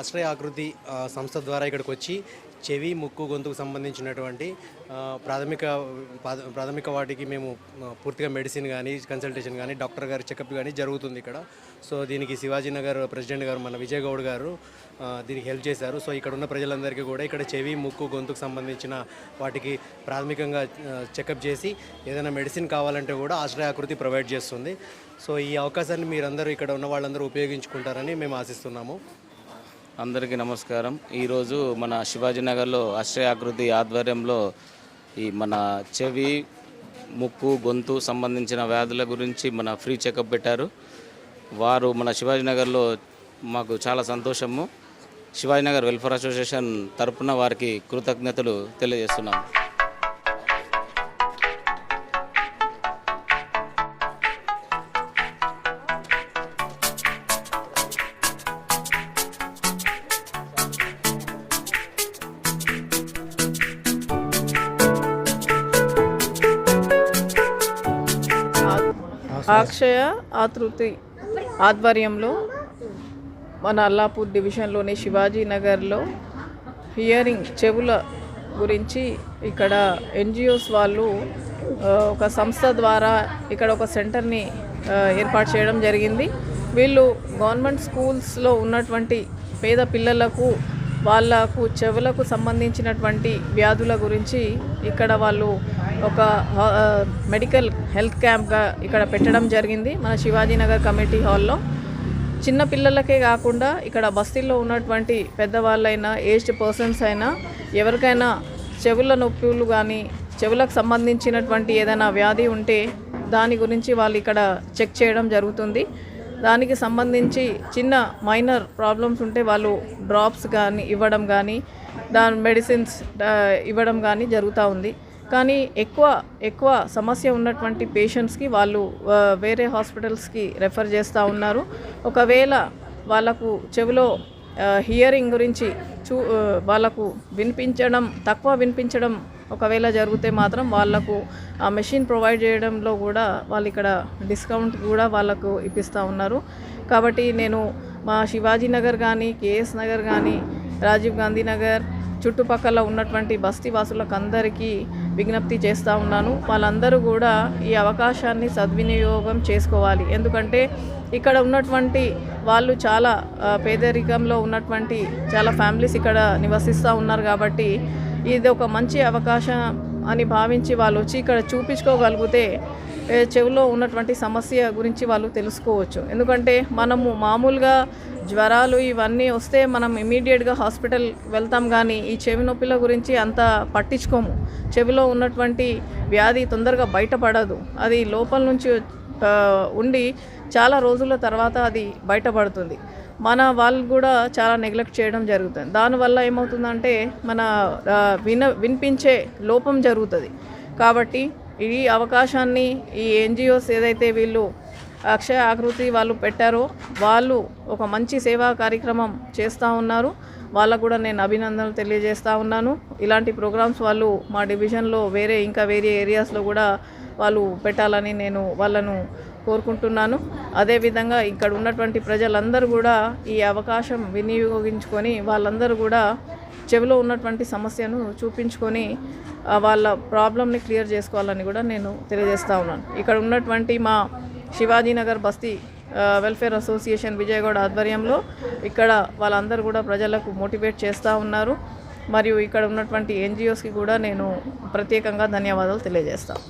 ఆశ్రయ ఆకృతి సంస్థ ద్వారా ఇక్కడికి వచ్చి చెవి ముక్కు గొంతుకు సంబంధించినటువంటి ప్రాథమిక వాటికి మేము పూర్తిగా మెడిసిన్ కానీ కన్సల్టేషన్ కానీ డాక్టర్ గారి చెకప్ కానీ జరుగుతుంది ఇక్కడ. సో దీనికి శివాజీనగర్ ప్రెసిడెంట్ గారు మన విజయ్ గౌడ్ గారు దీనికి హెల్ప్ చేశారు. సో ఇక్కడ ఉన్న ప్రజలందరికీ కూడా ఇక్కడ చెవి ముక్కు గొంతుకు సంబంధించిన వాటికి ప్రాథమికంగా చెకప్ చేసి ఏదైనా మెడిసిన్ కావాలంటే కూడా ఆశ్రయ ఆకృతి ప్రొవైడ్ చేస్తుంది. సో ఈ అవకాశాన్ని మీరందరూ ఇక్కడ ఉన్న వాళ్ళందరూ ఉపయోగించుకుంటారని మేము ఆశిస్తున్నాము. అందరికీ నమస్కారం. ఈరోజు మన శివాజీనగర్లో ఆశ్రయ ఆకృతి ఆధ్వర్యంలో ఈ మన చెవి ముక్కు గొంతు సంబంధించిన వ్యాధుల గురించి మన ఫ్రీ చెకప్ పెట్టారు. వారు మన శివాజీనగర్లో మాకు చాలా సంతోషము. శివాజీనగర్ వెల్ఫేర్ అసోసియేషన్ తరఫున వారికి కృతజ్ఞతలు తెలియజేస్తున్నాము. అక్షయ ఆకృతి ఆధ్వర్యంలో మన అల్లాపూర్ డివిజన్లోని శివాజీనగర్లో హియరింగ్ చెవుల గురించి ఇక్కడ ఎన్జిఓస్ వాళ్ళు ఒక సంస్థ ద్వారా ఇక్కడ ఒక సెంటర్ని ఏర్పాటు చేయడం జరిగింది. వీళ్ళు గవర్నమెంట్ స్కూల్స్లో ఉన్నటువంటి పేద పిల్లలకు వాళ్ళకు చెవులకు సంబంధించినటువంటి వ్యాధుల గురించి ఇక్కడ వాళ్ళు ఒక మెడికల్ హెల్త్ క్యాంప్గా ఇక్కడ పెట్టడం జరిగింది మన శివాజీనగర్ కమిటీ హాల్లో. చిన్న పిల్లలకే కాకుండా ఇక్కడ బస్తీల్లో ఉన్నటువంటి పెద్దవాళ్ళైనా ఏజ్డ్ పర్సన్స్ అయినా ఎవరికైనా చెవుల నొప్పులు కానీ చెవులకు సంబంధించినటువంటి ఏదైనా వ్యాధి ఉంటే దాని గురించి వాళ్ళు ఇక్కడ చెక్ చేయడం జరుగుతుంది. దానికి సంబంధించి చిన్న మైనర్ ప్రాబ్లమ్స్ ఉంటే వాళ్ళు డ్రాప్స్ కానీ ఇవ్వడం కానీ దాని మెడిసిన్స్ ఇవ్వడం కానీ జరుగుతూ ఉంది. కానీ ఎక్కువ సమస్య ఉన్నటువంటి పేషెంట్స్కి వాళ్ళు వేరే హాస్పిటల్స్కి రెఫర్ చేస్తూ ఉన్నారు. ఒకవేళ వాళ్ళకు చెవిలో హియరింగ్ గురించి వాళ్ళకు తక్కువ వినిపించడం ఒకవేళ జరిగితే మాత్రం వాళ్ళకు ఆ మెషిన్ ప్రొవైడ్ చేయడంలో కూడా వాళ్ళు ఇక్కడ డిస్కౌంట్ కూడా వాళ్ళకు ఇప్పిస్తూ ఉన్నారు. కాబట్టి నేను మా శివాజీనగర్ కానీ కేఎస్ నగర్ కానీ రాజీవ్ గాంధీ నగర్ చుట్టుపక్కల ఉన్నటువంటి బస్తీ వాసులకు అందరికీ విజ్ఞప్తి చేస్తూ ఉన్నాను. వాళ్ళందరూ కూడా ఈ అవకాశాన్ని సద్వినియోగం చేసుకోవాలి. ఎందుకంటే ఇక్కడ ఉన్నటువంటి వాళ్ళు చాలా పేదరికంలో ఉన్నటువంటి చాలా ఫ్యామిలీస్ ఇక్కడ నివసిస్తూ ఉన్నారు. కాబట్టి ఇది ఒక మంచి అవకాశం అని భావించి వాళ్ళు వచ్చి ఇక్కడ చూపించుకోగలిగితే చెవిలో ఉన్నటువంటి సమస్య గురించి వాళ్ళు తెలుసుకోవచ్చు. ఎందుకంటే మనము మామూలుగా జ్వరాలు ఇవన్నీ వస్తే మనం ఇమీడియట్గా హాస్పిటల్ వెళ్తాం, కానీ ఈ చెవి నొప్పిల గురించి అంత పట్టించుకోము. చెవిలో ఉన్నటువంటి వ్యాధి తొందరగా బయటపడదు. అది లోపల నుంచి ఉండి చాలా రోజుల తర్వాత అది బయటపడుతుంది. మన వాళ్ళు కూడా చాలా నెగ్లెక్ట్ చేయడం జరుగుతుంది. దానివల్ల ఏమవుతుందంటే మన వినిపించే లోపం జరుగుతుంది. కాబట్టి ఈ అవకాశాన్ని ఈ ఎన్జిఓస్ ఏదైతే వీళ్ళు అక్షయ ఆకృతి వాళ్ళు పెట్టారో వాళ్ళు ఒక మంచి సేవా కార్యక్రమం చేస్తూ ఉన్నారు. వాళ్ళకు కూడా నేను అభినందనలు తెలియజేస్తూ ఉన్నాను. ఇలాంటి ప్రోగ్రామ్స్ వాళ్ళు మా డివిజన్లో వేరే ఏరియాస్లో కూడా వాళ్ళు పెట్టాలని నేను వాళ్ళను కోరుకుంటున్నాను. అదేవిధంగా ఇక్కడ ఉన్నటువంటి ప్రజలందరూ కూడా ఈ అవకాశం వినియోగించుకొని వాళ్ళందరూ కూడా చెవిలో ఉన్నటువంటి సమస్యను చూపించుకొని వాళ్ళ ప్రాబ్లమ్ని క్లియర్ చేసుకోవాలని కూడా నేను తెలియజేస్తూ ఉన్నాను. ఇక్కడ ఉన్నటువంటి మా శివాజీనగర్ బస్తీ వెల్ఫేర్ అసోసియేషన్ విజయగౌడ ఆధ్వర్యంలో ఇక్కడ వాళ్ళందరూ కూడా ప్రజలకు మోటివేట్ చేస్తూ ఉన్నారు. మరియు ఇక్కడ ఉన్నటువంటి ఎన్జిఓస్కి కూడా నేను ప్రత్యేకంగా ధన్యవాదాలు తెలియజేస్తాను.